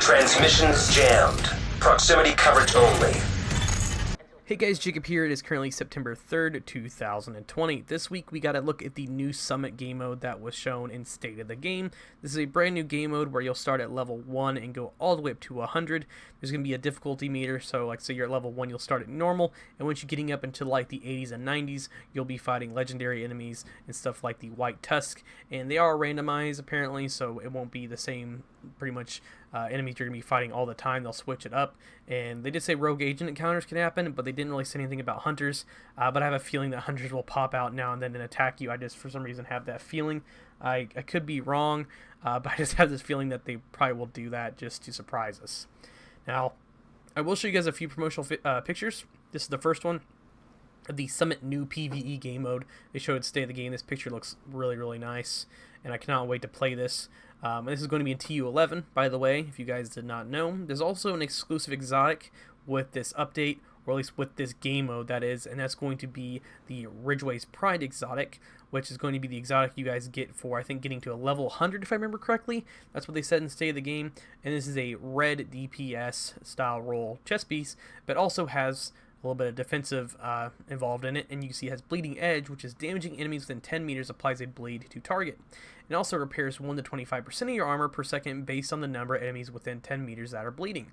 Transmissions jammed. Proximity coverage only. Hey guys, Jacob here. It is currently September 3rd, 2020. This week we got a look at the new Summit game mode that was shown in State of the Game. This is a brand new game mode where you'll start at level 1 and go all the way up to 100. There's going to be a difficulty meter, so like say you're at level 1, you'll start at normal, and once you're getting up into like the 80s and 90s, you'll be fighting legendary enemies and stuff like the White Tusk, and they are randomized apparently, so it won't be the same pretty much enemies you're going to be fighting all the time. They'll switch it up, and they did say rogue agent encounters can happen, but they didn't really say anything about hunters, but I have a feeling that hunters will pop out now and then and attack you. I just for some reason have that feeling. I could be wrong, but I just have this feeling that they probably will do that just to surprise us. Now, I will show you guys a few promotional pictures. This is the first one of the Summit new PvE game mode. They showed State of the Game. This picture looks really, really nice, and I cannot wait to play this. And this is going to be in TU11, by the way, if you guys did not know. There's also an exclusive exotic with this update, or at least with this game mode, that is, and that's going to be the Ridgeways Pride exotic, which is going to be the exotic you guys get for, I think, getting to a level 100, if I remember correctly. That's what they said in State of the Game, and this is a red DPS style role chess piece, but also has a little bit of defensive involved in it, and you can see it has Bleeding Edge, which is damaging enemies within 10 meters applies a bleed to target. It also repairs 1 to 25% of your armor per second based on the number of enemies within 10 meters that are bleeding.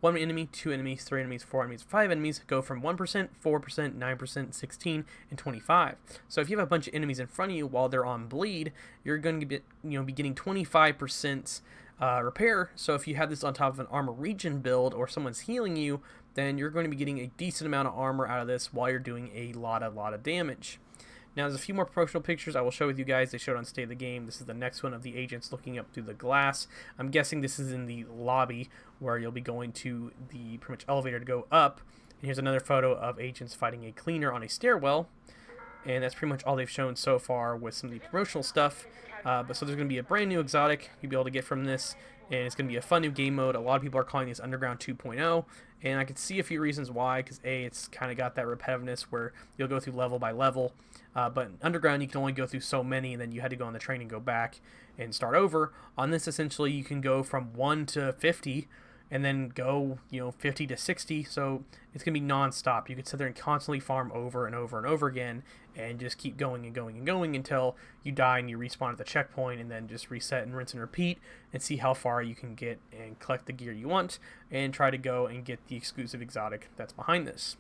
1 enemy, 2 enemies, 3 enemies, 4 enemies, 5 enemies go from 1%, 4%, 9%, 16, and 25. So if you have a bunch of enemies in front of you while they're on bleed, you're going to be getting 25% repair. So if you have this on top of an armor regen build or someone's healing you, then you're going to be getting a decent amount of armor out of this while you're doing a lot of damage. Now, there's a few more promotional pictures I will show with you guys. They showed on State of the Game. This is the next one of the agents looking up through the glass. I'm guessing this is in the lobby where you'll be going to the pretty much elevator to go up. And here's another photo of agents fighting a cleaner on a stairwell. And that's pretty much all they've shown so far with some of the promotional stuff. So there's going to be a brand new exotic you'll be able to get from this, and it's going to be a fun new game mode. A lot of people are calling this Underground 2.0, and I can see a few reasons why, because A, it's kind of got that repetitiveness where you'll go through level by level, but in Underground you can only go through so many, and then you had to go on the train and go back and start over. On this, essentially, you can go from 1 to 50, and then go, 50 to 60, so it's going to be non-stop. You can sit there and constantly farm over and over and over again, and just keep going and going and going until you die and you respawn at the checkpoint, and then just reset and rinse and repeat, and see how far you can get and collect the gear you want, and try to go and get the exclusive exotic that's behind this.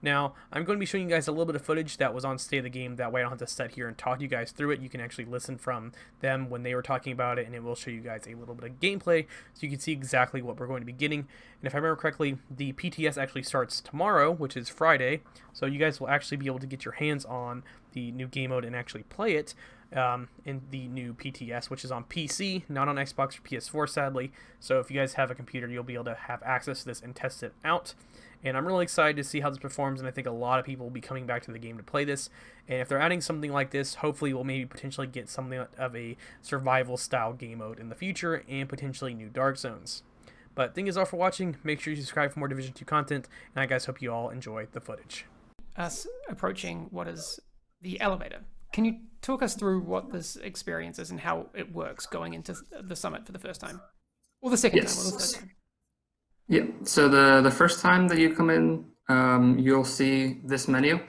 Now, I'm going to be showing you guys a little bit of footage that was on State of the Game. That way I don't have to sit here and talk you guys through it. You can actually listen from them when they were talking about it, and it will show you guys a little bit of gameplay so you can see exactly what we're going to be getting. And if I remember correctly, the PTS actually starts tomorrow, which is Friday, so you guys will actually be able to get your hands on the new game mode and actually play it in the new PTS, which is on PC, not on Xbox or PS4, sadly. So if you guys have a computer, you'll be able to have access to this and test it out. And I'm really excited to see how this performs, and I think a lot of people will be coming back to the game to play this. And if they're adding something like this, hopefully we'll maybe potentially get something of a survival-style game mode in the future, and potentially new Dark Zones. But thank you all for watching. Make sure you subscribe for more Division 2 content, and I guys hope you all enjoy the footage. Us approaching what is the elevator. Can you talk us through what this experience is and how it works going into the summit for the first time? Or the second time, or the third time? Yeah, so the first time that you come in, you'll see this menu,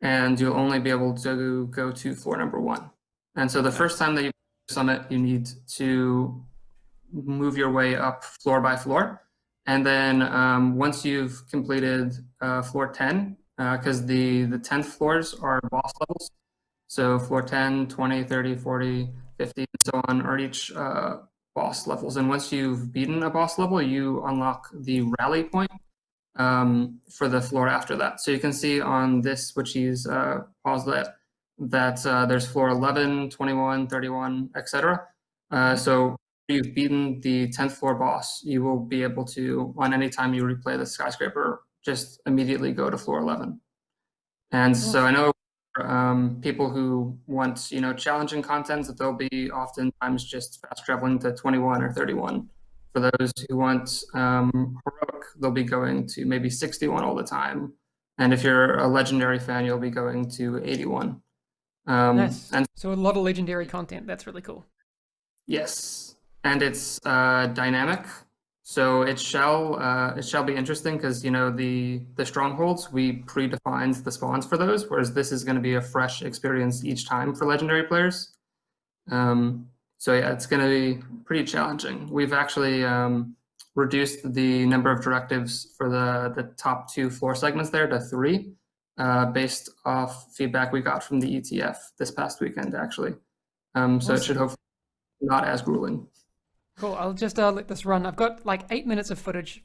and you'll only be able to go to floor number 1. And so the first time that you summit, you need to move your way up floor by floor. And then once you've completed floor 10, because the 10th floors are boss levels, so floor 10, 20, 30, 40, 50, and so on are each boss levels. And once you've beaten a boss level, you unlock the rally point for the floor after that. So you can see on this, which is paused that there's floor 11, 21, 31, etc. So if you've beaten the 10th floor boss, you will be able to, on any time you replay the Skyscraper, just immediately go to floor 11. And so I know people who want, challenging content, that they'll be oftentimes just fast traveling to 21 or 31. For those who want heroic, they'll be going to maybe 61 all the time. And if you're a legendary fan, you'll be going to 81. Nice. And so a lot of legendary content. That's really cool. yes, and it's dynamic. So it shall be interesting because the strongholds we predefined the spawns for those, whereas this is going to be a fresh experience each time for legendary players. So yeah, it's going to be pretty challenging. We've actually reduced the number of directives for the top 2 floor segments there to 3, based off feedback we got from the ETF this past weekend, actually. So it should hopefully not as grueling. Cool. I'll just let this run. I've got like 8 minutes of footage.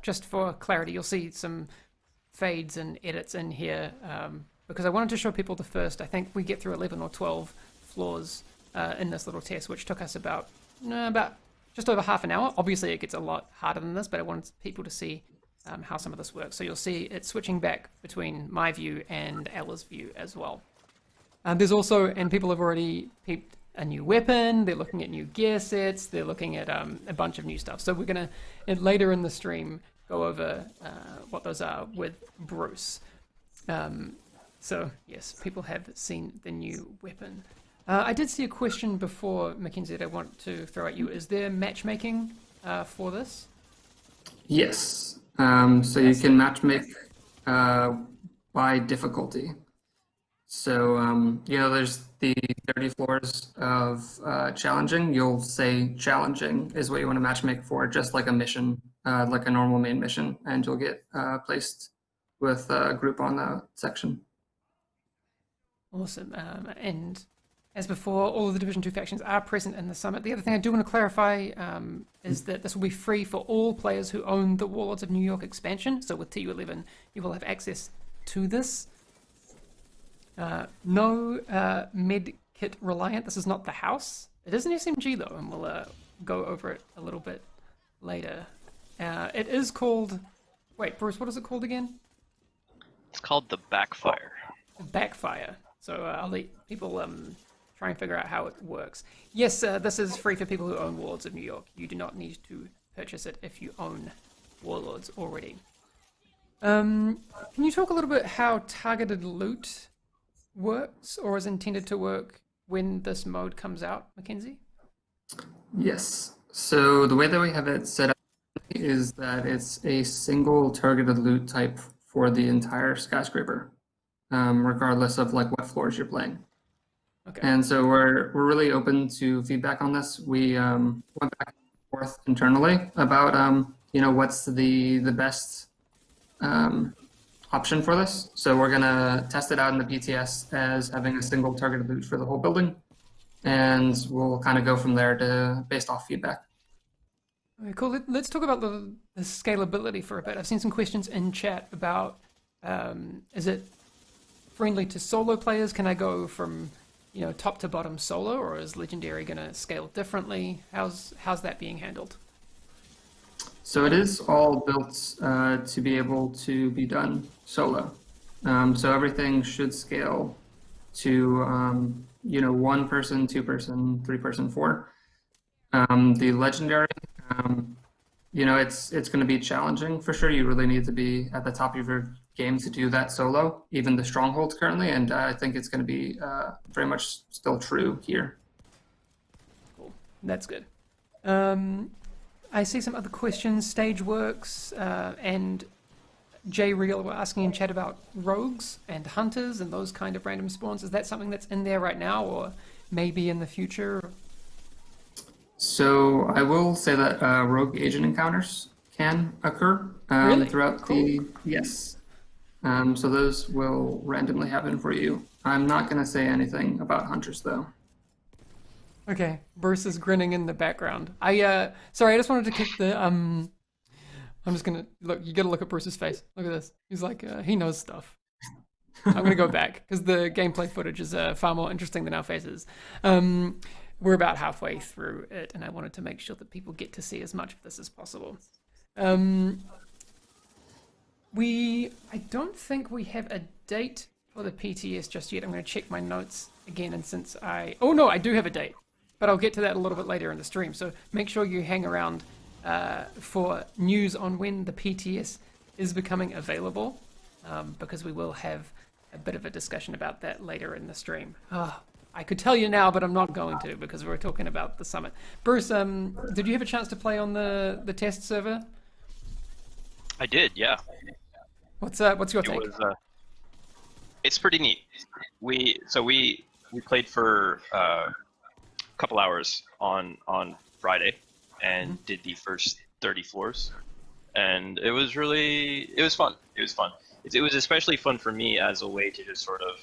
Just for clarity, you'll see some fades and edits in here because I wanted to show people the first. I think we get through 11 or 12 floors in this little test, which took us about just over half an hour. Obviously, it gets a lot harder than this, but I wanted people to see how some of this works. So you'll see it switching back between my view and Ella's view as well. There's also, and people have already peeped, a new weapon, they're looking at new gear sets, they're looking at a bunch of new stuff. So we're going to, later in the stream, go over what those are with Bruce. So yes, people have seen the new weapon. I did see a question before, Mackenzie, that I want to throw at you. Is there matchmaking for this? Yes. So you can matchmake by difficulty. So, there's the 30 floors of challenging. You'll say challenging is what you want to matchmake for, just like a mission, like a normal main mission, and you'll get placed with a group on the section. Awesome. And as before, all of the Division 2 factions are present in the summit. The other thing I do want to clarify is that this will be free for all players who own the Warlords of New York expansion. So with TU11, you will have access to this. No med kit reliant. This is not the house. It is an SMG though, and we'll go over it a little bit later. It is called... Wait, Bruce, what is it called again? It's called the Backfire. Backfire. So I'll let people try and figure out how it works. Yes, this is free for people who own Warlords of New York. You do not need to purchase it if you own Warlords already. Can you talk a little bit how targeted loot works or is intended to work when this mode comes out, Mackenzie? Yes. So the way that we have it set up is that it's a single targeted loot type for the entire Skyscraper, regardless of like what floors you're playing. Okay. And so we're really open to feedback on this. We went back and forth internally about what's the best option for this. So we're gonna test it out in the PTS as having a single targeted loot for the whole building, and we'll kind of go from there based off feedback. Okay, cool. Let's talk about the scalability for a bit. I've seen some questions in chat about is it friendly to solo players? Can I go from top to bottom solo, or is Legendary gonna scale differently? How's that being handled? So it is all built to be able to be done solo. So everything should scale to 1 person, 2 person, 3 person, 4. The legendary, it's going to be challenging for sure. You really need to be at the top of your game to do that solo, even the strongholds currently, and I think it's going to be very much still true here. Cool, that's good. I see some other questions. Stage works and J Real were asking in chat about rogues and hunters and those kind of random spawns. Is that something that's in there right now, or maybe in the future? So I will say that rogue agent encounters can occur Really? throughout Cool. yes. So those will randomly happen for you. I'm not going to say anything about hunters though. Okay, Bruce is grinning in the background. Sorry, I just wanted to kick the I'm just gonna look. You gotta look at Bruce's face. Look at this. He's like he knows stuff. I'm gonna go back because the gameplay footage is far more interesting than our faces. We're about halfway through it, and I wanted to make sure that people get to see as much of this as possible. I don't think we have a date for the PTS just yet. I'm going to check my notes again, and since oh no, I do have a date, but I'll get to that a little bit later in the stream. So make sure you hang around for news on when the PTS is becoming available, because we will have a bit of a discussion about that later in the stream. I could tell you now, but I'm not going to because we're talking about the summit. Bruce, did you have a chance to play on the test server? I did, yeah. What's your It take? was it's pretty neat. We played for a couple hours on Friday and did the first 30 floors, and it was fun. It was fun. It was especially fun for me as a way to just sort of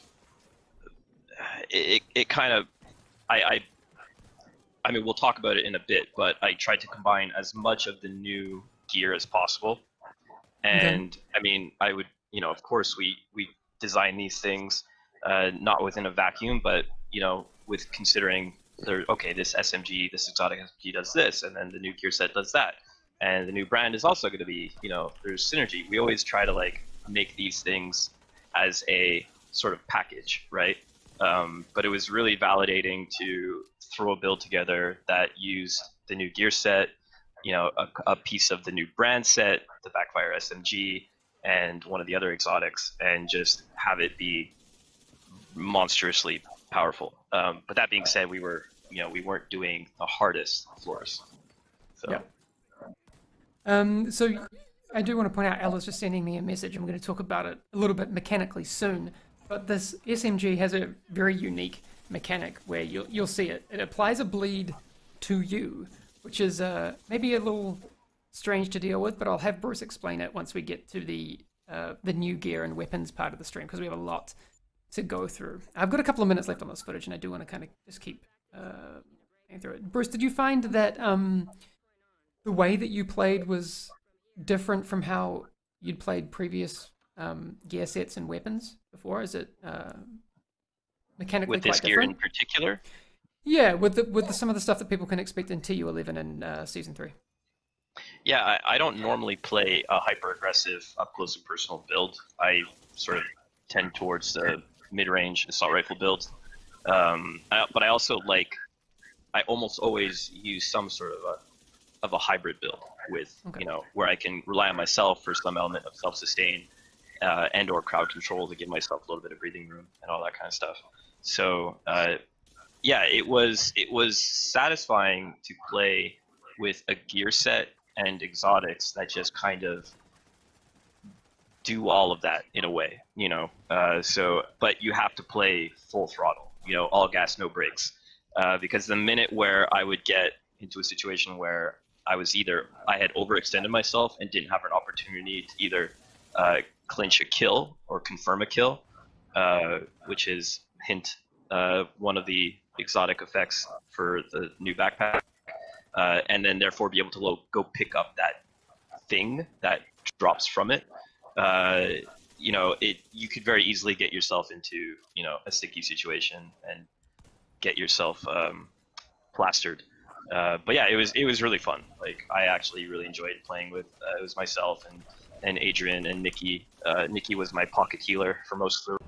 it kind of I mean, we'll talk about it in a bit, but I tried to combine as much of the new gear as possible. And I mean, I would, of course, we design these things not within a vacuum, but with considering this SMG, this exotic SMG does this, and then the new gear set does that, and the new brand is also going to be, there's synergy. We always try to like make these things as a sort of package, right? But it was really validating to throw a build together that used the new gear set, a piece of the new brand set, the Backfire SMG, and one of the other exotics, and just have it be monstrously powerful. But that being said, we weren't doing the hardest floors. So. Yeah. So I do want to point out, Ella's just sending me a message. I'm going to talk about it a little bit mechanically soon. But this SMG has a very unique mechanic where you'll see it. It applies a bleed to you, which is maybe a little strange to deal with, but I'll have Bruce explain it once we get to the new gear and weapons part of the stream, because we have a lot to go through. I've got a couple of minutes left on this footage, and I do want to kind of just keep going through it. Bruce, did you find that the way that you played was different from how you'd played previous gear sets and weapons before? Is it mechanically with this quite gear different? in particular? Yeah, with some of the stuff that people can expect in TU11 and Season 3. Yeah, I don't normally play a hyper-aggressive up-close and personal build. I sort of tend towards the mid-range assault rifle build. But I also I almost always use some sort of a hybrid build with, where I can rely on myself for some element of self-sustain and or crowd control to give myself a little bit of breathing room and all that kind of stuff. So yeah, it was satisfying to play with a gear set and exotics that just kind of do all of that in a way, but you have to play full throttle, all gas, no brakes, because the minute where I would get into a situation where I had overextended myself and didn't have an opportunity to either clinch a kill or confirm a kill, which is one of the exotic effects for the new backpack, and then therefore be able to go pick up that thing that drops from it. You could very easily get yourself into a sticky situation and get yourself plastered. But yeah, it was really fun. Like, I actually really enjoyed playing with it was myself and Adrian and Nikki. Nikki was my pocket healer for most of the